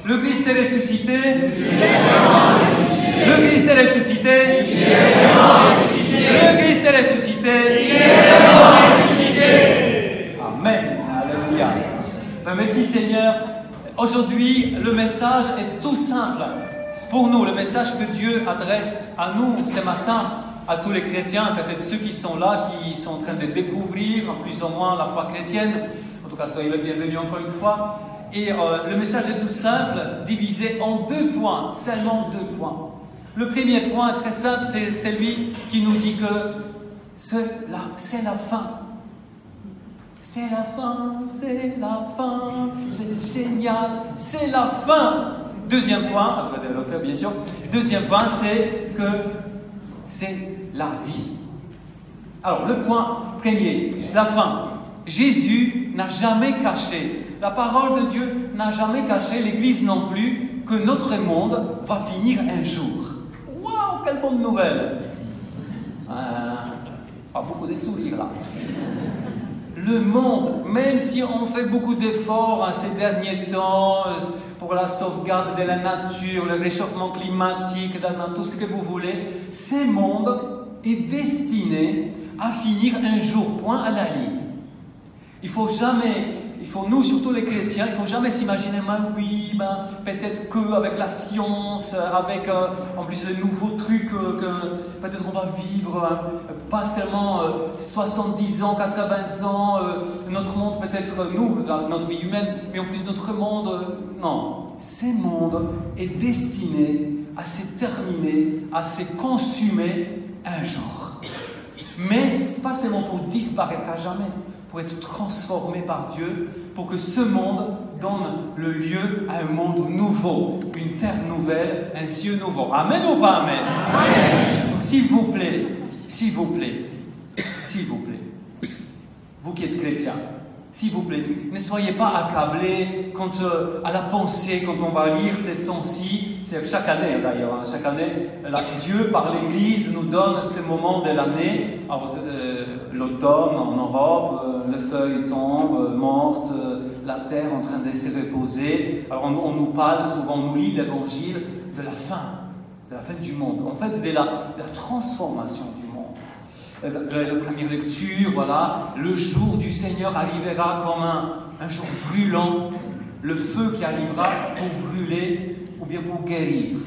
Le Christ est ressuscité. Le Christ est ressuscité. Le Christ est ressuscité. Amen. Alléluia. Merci Seigneur. Aujourd'hui, le message est tout simple. C'est pour nous, le message que Dieu adresse à nous ce matin, à tous les chrétiens, peut-être ceux qui sont là, qui sont en train de découvrir plus ou moins la foi chrétienne. En tout cas, soyez le bienvenu encore une fois. Et le message est tout simple, divisé en 2 points, seulement 2 points. Le premier point, très simple, c'est celui qui nous dit que c'est la fin. C'est la fin, c'est la fin, c'est génial, c'est la fin. Deuxième point, je vais développer bien sûr. Deuxième point, c'est que c'est la vie. Alors, le point premier, la fin. Jésus n'a jamais caché, la parole de Dieu n'a jamais caché, l'Église non plus, que notre monde va finir un jour. Waouh, quelle bonne nouvelle! Pas beaucoup de sourires là. Le monde, même si on fait beaucoup d'efforts ces derniers temps pour la sauvegarde de la nature, le réchauffement climatique, tout ce que vous voulez, ce monde est destiné à finir un jour, point à la ligne. Nous, surtout les chrétiens, il ne faut jamais s'imaginer, peut-être qu'avec la science, avec en plus les nouveaux trucs, que peut-être on va vivre, pas seulement 70 ans, 80 ans, notre monde, peut-être nous, notre vie humaine, mais en plus notre monde, non. Ce monde est destiné à se terminer, à se consumer un jour. Mais ce n'est pas seulement pour disparaître à jamais, pour être transformé par Dieu, pour que ce monde donne le lieu à un monde nouveau, une terre nouvelle, un ciel nouveau. Amen ou pas amen? Amen. Donc s'il vous plaît, vous qui êtes chrétiens, s'il vous plaît, ne soyez pas accablés à la pensée quand on va lire ces temps-ci. C'est chaque année d'ailleurs. Chaque année, Dieu par l'Église nous donne ce moment de l'année. L'automne en Europe, les feuilles tombent, mortes, la terre en train de se reposer. Alors on nous parle souvent, on nous lit l'Évangile de la fin du monde. En fait, de la transformation du monde. La première lecture, voilà, le jour du Seigneur arrivera comme un jour brûlant, le feu qui arrivera pour brûler ou bien pour guérir.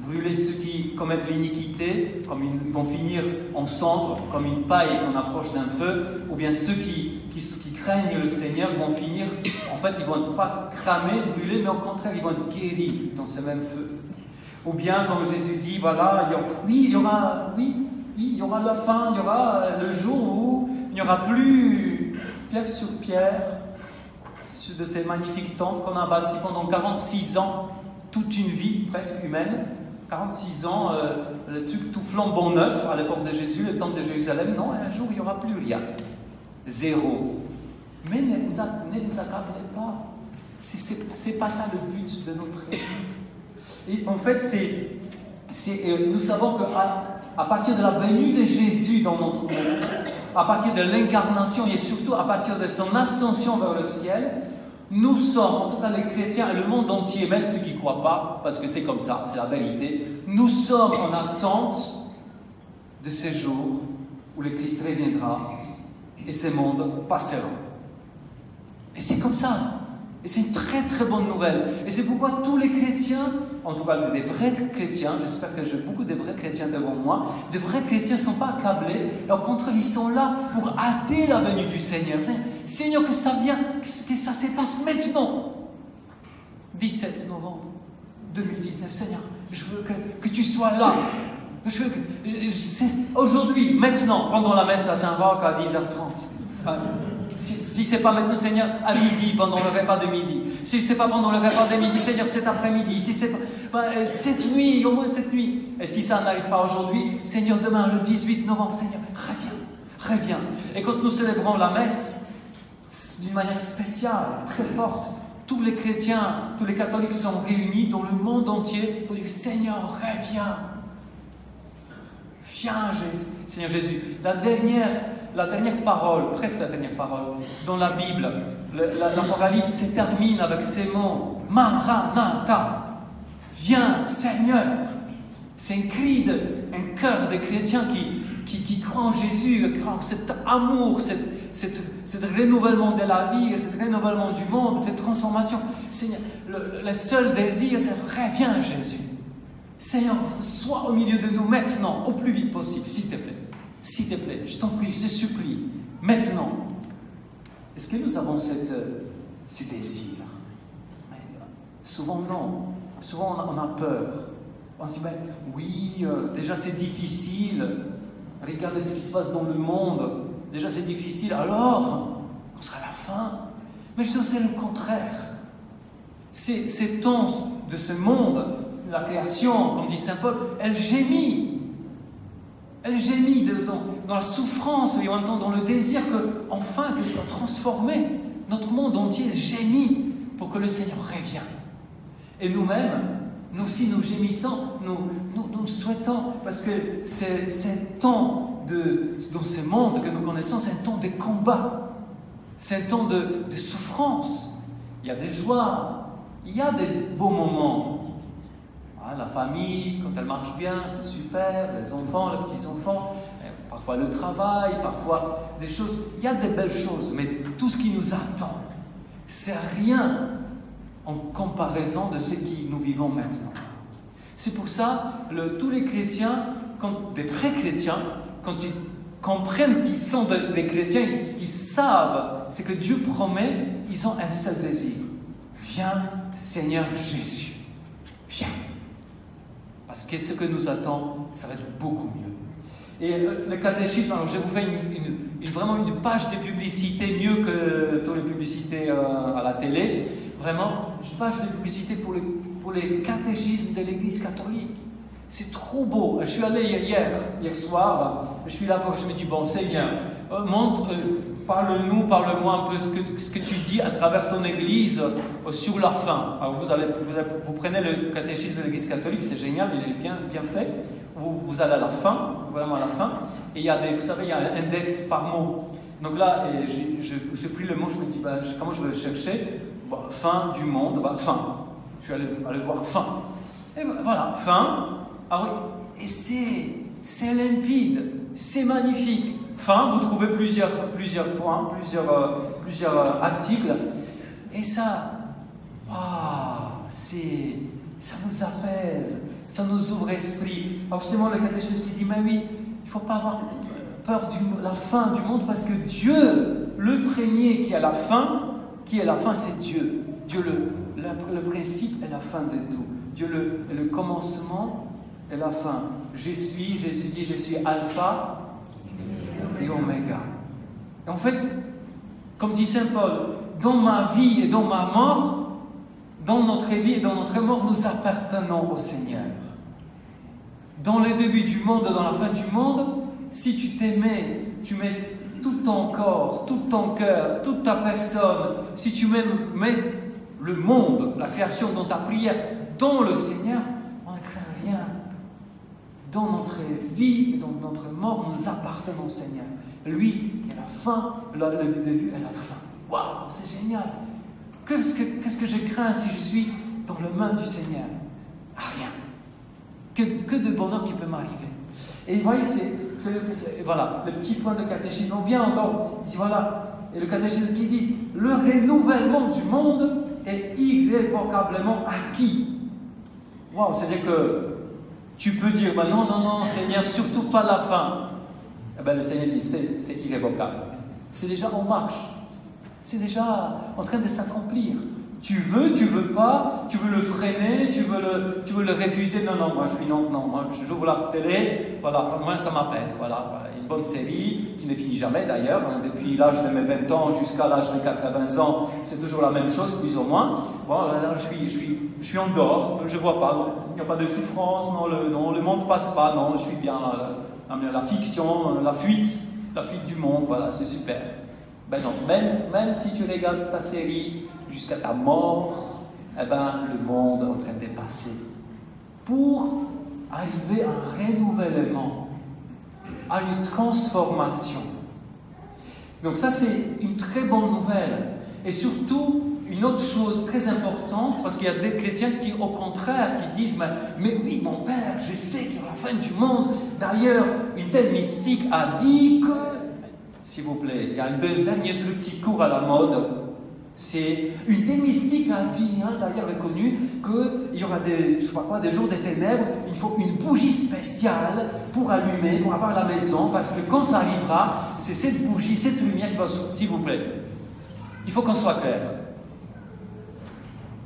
Brûler ceux qui commettent l'iniquité, comme ils vont finir en cendres, comme une paille qu'on approche d'un feu, ou bien ceux qui craignent le Seigneur vont finir, en fait, ils ne vont pas cramer, brûler, mais au contraire, ils vont être guéris dans ce même feu. Ou bien, comme Jésus dit, voilà, il y aura la fin, il y aura le jour où il n'y aura plus pierre sur pierre de ces magnifiques temples qu'on a bâtis pendant 46 ans, toute une vie presque humaine. 46 ans, le truc tout flambant neuf à l'époque de Jésus, le temple de Jérusalem. Non, un jour il n'y aura plus rien. Zéro. Mais ne vous accablez pas. C'est pas ça le but de notre vie. Et en fait, nous savons qu'à partir de la venue de Jésus dans notre monde, à partir de l'incarnation et surtout à partir de son ascension vers le ciel, nous sommes, en tout cas les chrétiens et le monde entier, même ceux qui ne croient pas, parce que c'est comme ça, c'est la vérité, nous sommes en attente de ce jour où le Christ reviendra et ce monde passera. Et c'est comme ça. Et c'est une très très bonne nouvelle. Et c'est pourquoi tous les chrétiens, en tout cas des vrais chrétiens, j'espère que j'ai beaucoup de vrais chrétiens devant moi, de vrais chrétiens ne sont pas accablés, au contraire, ils sont là pour hâter la venue du Seigneur. Seigneur, que ça vienne, que ça se passe maintenant. 17 novembre 2019, Seigneur, je veux que tu sois là. Je veux aujourd'hui, maintenant, pendant la messe à Saint-Roch à 10h30. Si ce n'est pas maintenant, Seigneur, à midi, pendant le repas de midi. Si ce n'est pas pendant le repas de midi, Seigneur, cet après-midi. Si c'est pas, cette nuit, au moins cette nuit. Et si ça n'arrive pas aujourd'hui, Seigneur, demain, le 18 novembre, Seigneur, reviens. Et quand nous célébrons la messe, d'une manière spéciale, très forte, tous les chrétiens, tous les catholiques sont réunis dans le monde entier pour dire, Seigneur, reviens. Viens, Seigneur Jésus. La dernière parole, presque la dernière parole, dans la Bible, l'Apocalypse se termine avec ces mots. Maranatha, viens Seigneur. C'est un cri, un cœur de chrétiens qui croient en Jésus, qui croient en cet amour, cet renouvellement de la vie, cet renouvellement du monde, cette transformation. Seigneur, le seul désir, c'est reviens Jésus. Seigneur, sois au milieu de nous maintenant, au plus vite possible, s'il te plaît. S'il te plaît, je t'en prie, je te supplie, maintenant. Est-ce que nous avons ce désir? Souvent non. Souvent on a peur. On se dit, ben, oui, déjà c'est difficile. Regardez ce qui se passe dans le monde. Déjà c'est difficile. Alors, on sera à la fin. Mais je sais que c'est le contraire. Ces temps de ce monde, la création, comme dit Saint Paul, elle gémit. Elle gémit dans la souffrance et en même temps dans le désir qu'enfin que soit transformé. Notre monde entier gémit pour que le Seigneur revienne. Et nous-mêmes, nous aussi nous gémissons, nous souhaitons, parce que c'est un temps dans ce monde que nous connaissons, c'est un temps de combat, c'est un temps de souffrance. Il y a des joies, il y a des beaux moments. La famille, quand elle marche bien, c'est super, les enfants, les petits-enfants, parfois le travail, parfois des choses. Il y a des belles choses, mais tout ce qui nous attend, c'est rien en comparaison de ce que nous vivons maintenant. C'est pour ça, tous les chrétiens, des vrais chrétiens, quand ils comprennent qu'ils sont des chrétiens, qui savent ce que Dieu promet, ils ont un seul désir. Viens, Seigneur Jésus. Viens. Parce que ce que nous attend, ça va être beaucoup mieux. Et le catéchisme, alors je vous fais vraiment une page de publicité, mieux que toutes les publicités à la télé. Vraiment, une page de publicité pour les catéchismes de l'Église catholique. C'est trop beau. Je suis allé hier soir, je suis là pour je me dis, bon Seigneur, parle-moi un peu ce que tu dis à travers ton Église sur la fin. Alors vous prenez le catéchisme de l'Église catholique, c'est génial, il est bien fait. Vous allez à la fin, vraiment à la fin, et il y a vous savez, il y a un index par mot. Donc là, j'ai pris le mot, je me dis, comment je vais le chercher? Fin du monde, fin. Je suis allé voir fin. Et voilà, fin. Ah oui, et c'est limpide, c'est magnifique. Fin, vous trouvez plusieurs points, plusieurs articles. Et ça, ça nous apaise, ça nous ouvre l'esprit. Alors justement, le catéchisme qui dit, mais oui, il ne faut pas avoir peur de la fin du monde, parce que Dieu, le premier qui est la fin, c'est Dieu. Dieu, le principe est la fin de tout. Dieu, le commencement est la fin. Jésus dit, je suis alpha et oméga. Et en fait, comme dit Saint Paul, dans ma vie et dans ma mort, dans notre vie et dans notre mort, nous appartenons au Seigneur. Dans le début du monde, dans la fin du monde, si tu t'aimais, tu mets tout ton corps, tout ton cœur, toute ta personne, si tu mets le monde, la création dans ta prière, dans le Seigneur, on ne craint rien. Dans notre vie, dans notre mort, nous appartenons au Seigneur. Lui qui est la fin, le début et la fin. Waouh, c'est génial. Qu'est-ce que je crains si je suis dans les mains du Seigneur? Rien. Que de bonheur qui peut m'arriver. Et vous voyez, voilà, le petit point de catéchisme. Ou bien encore, ici, voilà, et le catéchisme qui dit, le renouvellement du monde est irrévocablement acquis. Waouh, c'est-à-dire que tu peux dire, non, Seigneur, surtout pas la fin. Eh bien, le Seigneur dit, c'est irrévocable. C'est déjà en marche. C'est déjà en train de s'accomplir. Tu veux pas, tu veux le freiner, tu veux le refuser. Non, moi j'ouvre la télé, voilà, moi ça m'apaise, voilà, une bonne série qui ne finit jamais d'ailleurs, depuis l'âge de mes 20 ans jusqu'à l'âge de 80 ans, c'est toujours la même chose, plus ou moins. Bon, là, je suis en dehors, je vois pas, il n'y a pas de souffrance, non, le monde passe pas, non, je suis bien, la fiction, la fuite du monde, voilà, c'est super. Ben non, même si tu regardes ta série jusqu'à ta mort, eh ben, le monde est en train de passer. Pour arriver à un renouvellement, à une transformation. Donc ça, c'est une très bonne nouvelle. Et surtout, une autre chose très importante, parce qu'il y a des chrétiens qui, au contraire, qui disent mais oui, mon père, je sais qu'il y aura la fin du monde. D'ailleurs, une telle mystique a dit que, s'il vous plaît, il y a un dernier truc qui court à la mode. C'est une des mystiques a dit, d'ailleurs reconnu, qu'il y aura des jours des ténèbres, il faut une bougie spéciale pour allumer, pour avoir la maison, parce que quand ça arrivera, c'est cette bougie, cette lumière qui va sortir. S'il vous plaît, il faut qu'on soit clair.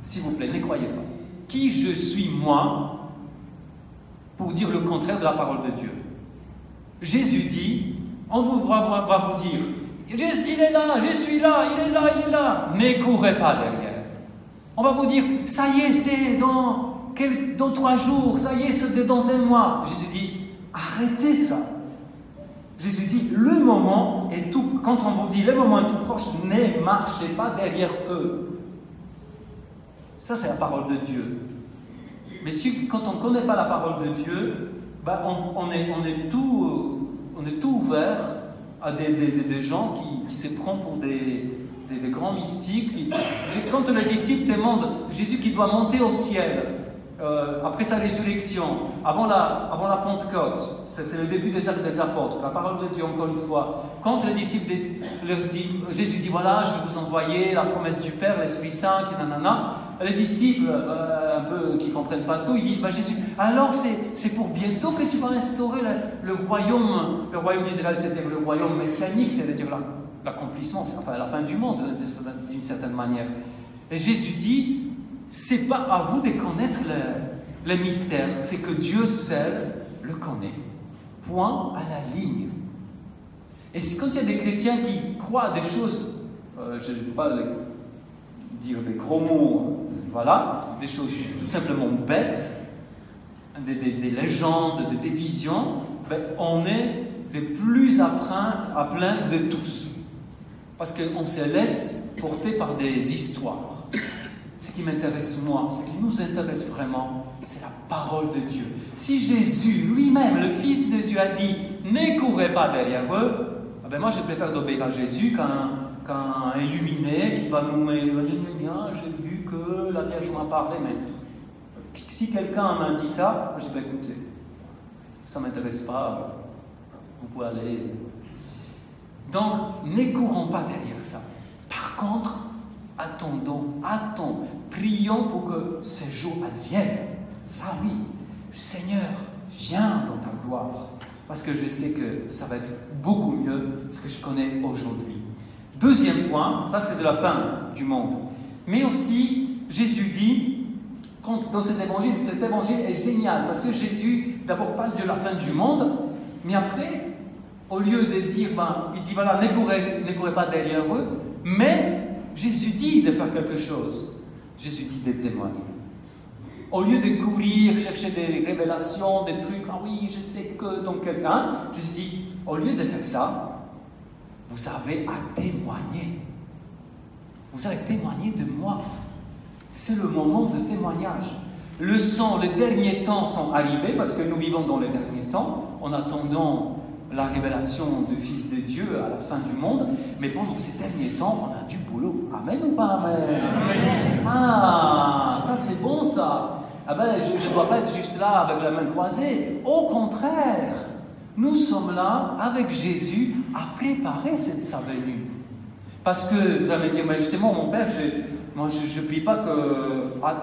S'il vous plaît, ne croyez pas. Qui je suis, moi, pour dire le contraire de la parole de Dieu? Jésus dit, on va vous dire, il est là, je suis là, il est là, il est là. Ne courez pas derrière. On va vous dire, ça y est, c'est dans 3 jours, ça y est, c'est dans 1 mois. Jésus dit, arrêtez ça. Jésus dit, le moment est tout, quand on vous dit, le moment est tout proche, ne marchez pas derrière eux. Ça, c'est la parole de Dieu. Mais quand on ne connaît pas la parole de Dieu, on est tout ouvert à des gens qui se prennent pour des grands mystiques. Quand les disciples demandent Jésus qui doit monter au ciel, après sa résurrection, avant la Pentecôte, c'est le début des actes des apôtres, la parole de Dieu encore une fois, quand les disciples Jésus dit voilà, je vais vous envoyer la promesse du Père, l'Esprit Saint, qui nanana. Les disciples, un peu qui ne comprennent pas tout, ils disent Jésus, alors c'est pour bientôt que tu vas instaurer le royaume d'Israël, c'est-à-dire le royaume messianique, c'est-à-dire l'accomplissement, enfin la fin du monde, d'une certaine manière. Et Jésus dit, c'est pas à vous de connaître le mystère, c'est que Dieu seul le connaît. Point à la ligne. Et quand il y a des chrétiens qui croient à des choses, je ne vais pas dire des gros mots, voilà, des choses tout simplement bêtes, des légendes, des visions, on est de plus à plaindre de tous. Parce qu'on se laisse porter par des histoires. Ce qui m'intéresse moi, ce qui nous intéresse vraiment, c'est la parole de Dieu. Si Jésus lui-même, le Fils de Dieu, a dit « Ne courez pas derrière eux », moi je préfère d'obéir à Jésus qu'un illuminé qui va nous dire « J'ai vu que la Vierge m'a parlé ». Mais si quelqu'un m'a dit ça, je dis écoutez, ça ne m'intéresse pas, vous pouvez aller. Donc, ne courons pas derrière ça. Par contre, attendons, prions pour que ce jour advienne. Ça oui, Seigneur, viens dans ta gloire. Parce que je sais que ça va être beaucoup mieux ce que je connais aujourd'hui. Deuxième point, ça c'est de la fin du monde. Mais aussi, Jésus dit, dans cet évangile est génial. Parce que Jésus d'abord parle de la fin du monde, mais après, au lieu de dire, il dit voilà, ne courez pas derrière eux, mais Jésus dit de faire quelque chose. Jésus dit de témoigner. Au lieu de courir, chercher des révélations, des trucs, ah oui, je sais que dans quelqu'un, Jésus dit, au lieu de faire ça, vous avez à témoigner. Vous avez témoigné de moi. C'est le moment de témoignage. Les derniers temps sont arrivés, parce que nous vivons dans les derniers temps, en attendant la révélation du Fils de Dieu à la fin du monde, mais pendant ces derniers temps, on a du boulot. Amen ou pas amen? Ah, ça c'est bon ça. Je ne dois pas être juste là avec la main croisée. Au contraire, nous sommes là avec Jésus à préparer sa venue. Parce que vous allez me dire, mais justement, mon père, moi je ne prie pas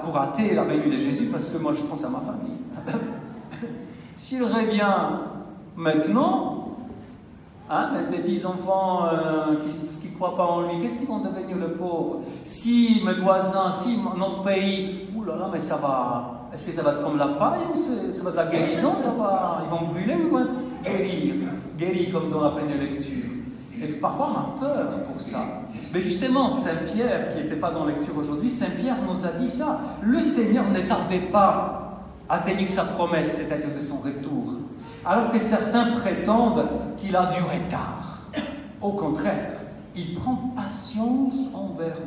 pour hâter la venue de Jésus, parce que moi je pense à ma famille. S'il revient maintenant, mes petits-enfants qui ne croient pas en lui, qu'est-ce qu'ils vont devenir les pauvres? Si mes voisins, si notre pays, oulala, mais ça va, est-ce que ça va être comme la paille ou ça va être la guérison, ils vont brûler ou ils vont être guéris comme dans la première lecture? Et parfois on a peur pour ça. Mais justement, Saint-Pierre, qui n'était pas dans la lecture aujourd'hui, Saint-Pierre nous a dit ça. Le Seigneur ne tardait pas à tenir sa promesse, c'est-à-dire de son retour. Alors que certains prétendent qu'il a du retard. Au contraire, il prend patience envers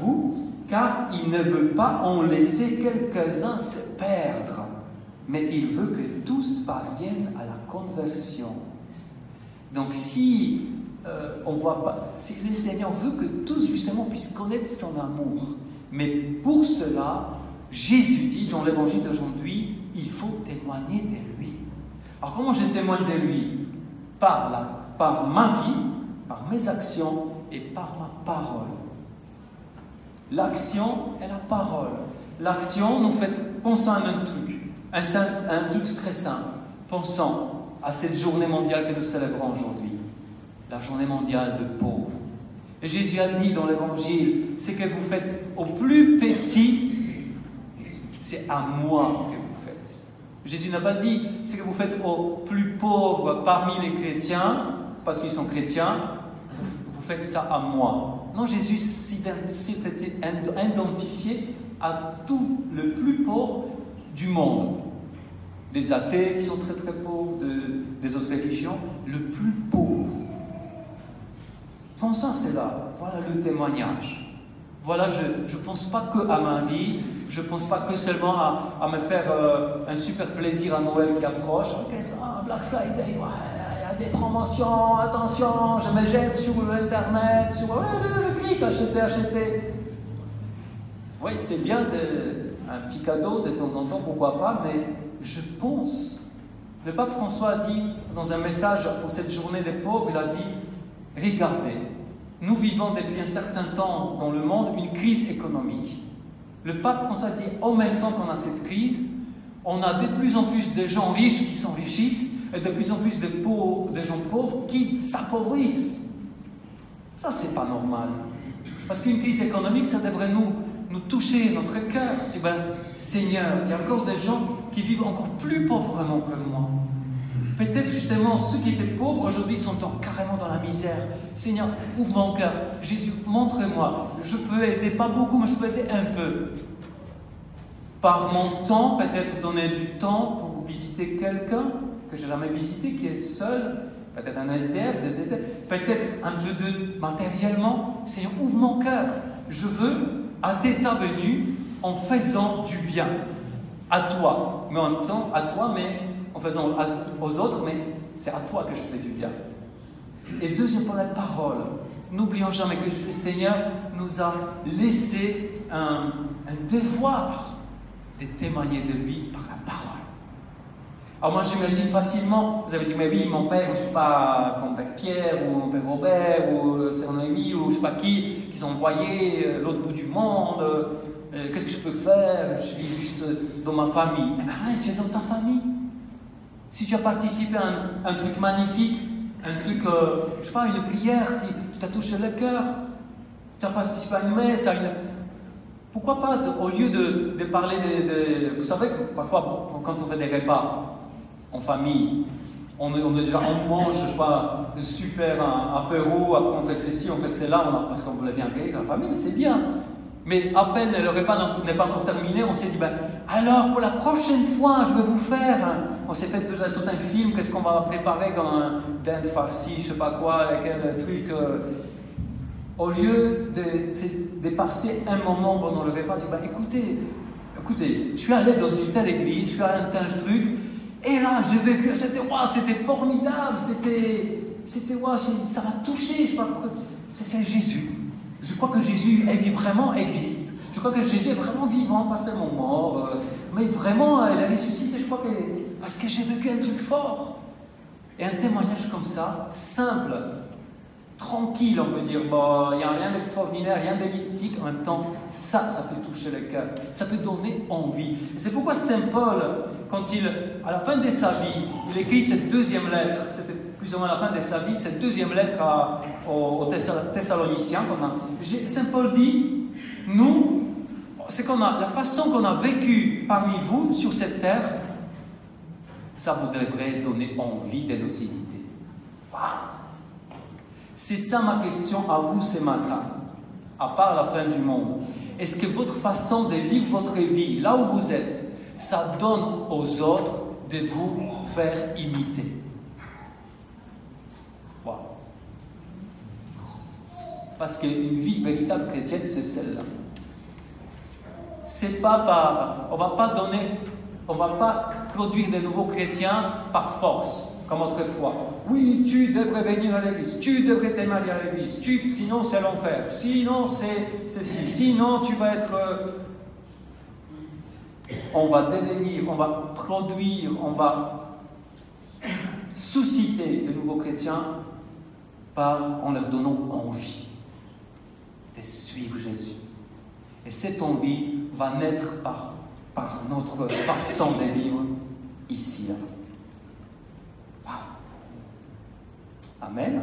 vous, car il ne veut pas en laisser quelques-uns se perdre, mais il veut que tous parviennent à la conversion. Donc si on voit pas. Le Seigneur veut que tous justement puissent connaître son amour. Mais pour cela, Jésus dit dans l'évangile d'aujourd'hui, il faut témoigner de lui. Alors comment je témoigne de lui? Par ma vie, par mes actions et par ma parole. L'action et la parole. L'action nous fait penser à un truc, un truc très simple. Pensons à cette journée mondiale que nous célébrons aujourd'hui, la journée mondiale de pauvres. Et Jésus a dit dans l'évangile, ce que vous faites au plus petit, c'est à moi que vous faites. Jésus n'a pas dit ce que vous faites aux plus pauvres parmi les chrétiens, parce qu'ils sont chrétiens, vous faites ça à moi. Non, Jésus s'est identifié à tout le plus pauvre du monde. Des athées qui sont très très pauvres, des autres religions, le plus pauvre. Pensons à cela, voilà le témoignage. Voilà, je ne pense pas que à ma vie, je ne pense pas que seulement à me faire un super plaisir à Noël qui approche. Qu'est-ce que Black Friday, ouais, il y a des promotions, attention, je me jette sur l'internet, je clique, acheter. Oui, c'est bien un petit cadeau de temps en temps, pourquoi pas, mais je pense. Le pape François a dit dans un message pour cette journée des pauvres, il a dit, regardez, nous vivons depuis un certain temps dans le monde une crise économique. Le pape François a dit, en même temps qu'on a cette crise, on a de plus en plus de gens riches qui s'enrichissent et de plus en plus de gens pauvres qui s'appauvrissent. Ça, c'est pas normal. Parce qu'une crise économique, ça devrait nous toucher notre cœur. C'est ben, Seigneur, il y a encore des gens qui vivent encore plus pauvrement que moi. Peut-être justement ceux qui étaient pauvres aujourd'hui sont carrément dans la misère. Seigneur, ouvre mon cœur. Jésus, montre-moi. Je peux aider, pas beaucoup, mais je peux aider un peu. Par mon temps, peut-être donner du temps pour visiter quelqu'un que je n'ai jamais visité, qui est seul. Peut-être un SDF, des SDF. Peut-être un peu de matériellement. Seigneur, ouvre mon cœur. Je veux être ta venue en faisant du bien à toi. Mais en même temps, à toi, mais en faisant aux autres, mais c'est à toi que je fais du bien. Et deuxième pour la parole. N'oublions jamais que le Seigneur nous a laissé un devoir de témoigner de lui par la parole. Alors moi j'imagine facilement, vous avez dit, mais oui, mon père, je ne suis pas mon père Pierre, ou mon père Robert, ou c'est Noémie, ou je ne sais pas qui sont envoyés l'autre bout du monde, qu'est-ce que je peux faire? Je suis juste dans ma famille. Eh bien, tu es dans ta famille. Si tu as participé à un truc magnifique, un truc, je ne sais pas, une prière qui t'a touché le cœur, tu as participé à une messe, pourquoi pas, au lieu de parler vous savez que parfois, quand on fait des repas en famille, on mange, je sais pas, super apéro, après on fait ceci, on fait cela, parce qu'on voulait bien accueillir la famille, mais c'est bien. Mais à peine le repas n'est pas encore terminé, on s'est dit, alors pour la prochaine fois, je vais vous faire, on s'est fait déjà tout un film, qu'est-ce qu'on va préparer comme un dinde farci, je sais pas quoi, quel truc. Au lieu de passer un moment pendant le repas, je dis, écoutez, je suis allé dans une telle église, je suis allé dans un tel truc, et là, j'ai vécu, c'était formidable, c'était ça m'a touché, je sais pas pourquoi, c'est Jésus. Je crois que Jésus vraiment existe. Je crois que Jésus est vraiment vivant, pas seulement mort, mais vraiment, il a ressuscité, je crois que parce que j'ai vécu un truc fort. Et un témoignage comme ça, simple, tranquille, on peut dire, il n'y a rien d'extraordinaire, rien de mystique, en même temps, ça peut toucher le cœur, ça peut donner envie. Et c'est pourquoi Saint Paul, quand à la fin de sa vie, il écrit cette deuxième lettre, c'était plus ou moins à la fin de sa vie, cette deuxième lettre aux Thessaloniciens, Saint Paul dit, nous, la façon qu'on a vécu parmi vous sur cette terre, ça vous devrait donner envie de nous imiter. Wow. C'est ça ma question à vous ce matin, à part la fin du monde. Est-ce que votre façon de vivre votre vie, là où vous êtes, ça donne aux autres de vous faire imiter? Wow. Parce qu'une vie véritable chrétienne, c'est celle-là. C'est pas on va pas produire de nouveaux chrétiens par force. comme autrefois. Oui, tu devrais venir à l'église, tu devrais te marier à l'église, sinon c'est l'enfer, sinon c'est ceci, sinon tu vas être... On va devenir, on va produire, on va susciter de nouveaux chrétiens en leur donnant envie de suivre Jésus. Et cette envie va naître par notre façon de vivre ici. Wow. Amen.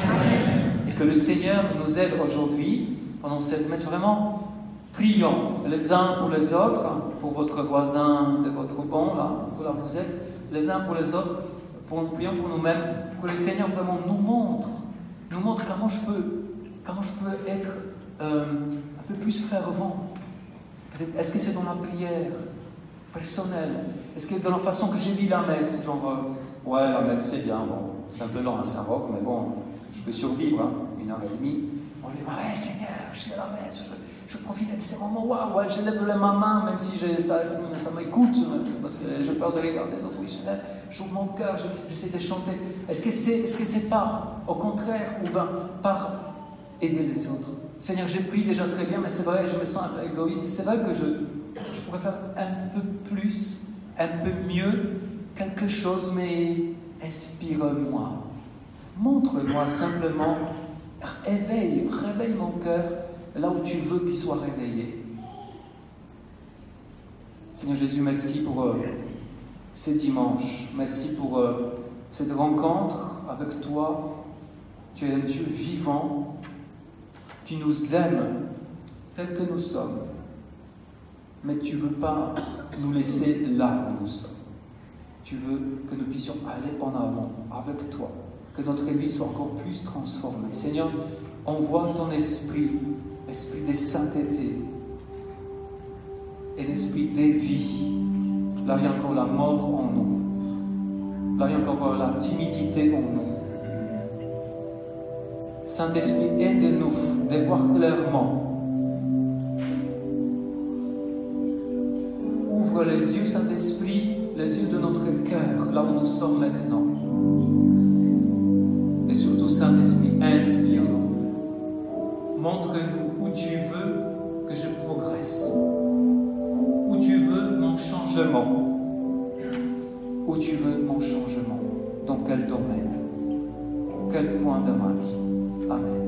Amen. Et que le Seigneur nous aide aujourd'hui pendant cette messe. Vraiment, prions les uns pour les autres, pour votre voisin de votre banc, là vous êtes, les uns pour les autres, prions pour nous-mêmes, pour que le Seigneur vraiment nous montre comment je peux être un peu plus fervent. Est-ce que c'est dans la prière personnelle? Est-ce que dans la façon que j'ai vu la messe, genre, ouais, la messe c'est bien, bon, c'est un peu lent à Saint-Roch, mais bon, je peux survivre, 1h30. On lui dit, ouais, Seigneur, je suis à la messe, je profite de ces moments, waouh, ouais, je lève ma main, même si ça m'écoute, parce que j'ai peur de regarder les autres, oui, je lève, j'ouvre mon cœur, j'essaie de chanter. Est-ce que c'est au contraire, ou bien par aider les autres? Seigneur, j'ai pris déjà très bien, mais c'est vrai, je me sens un peu égoïste, c'est vrai que je pourrais faire un peu plus, un peu mieux, quelque chose, mais inspire-moi. Montre-moi simplement, réveille mon cœur là où tu veux qu'il soit réveillé. Seigneur Jésus, merci pour ces dimanches. Merci pour cette rencontre avec toi. Tu es un Dieu vivant. Tu nous aimes tels que nous sommes. Mais tu ne veux pas nous laisser là où nous sommes. Tu veux que nous puissions aller en avant avec toi. Que notre vie soit encore plus transformée. Seigneur, envoie ton esprit de sainteté et l'esprit de vie. Là, il y a encore la mort en nous. Là, il y a encore la timidité en nous. Saint-Esprit, aide-nous de voir clairement. Ouvre les yeux, Saint-Esprit, les yeux de notre cœur, là où nous sommes maintenant. Et surtout, Saint-Esprit, inspire-nous. Montre-nous où tu veux que je progresse. Où tu veux mon changement. Où tu veux mon changement. Dans quel domaine. Quel point de ma vie. Amen.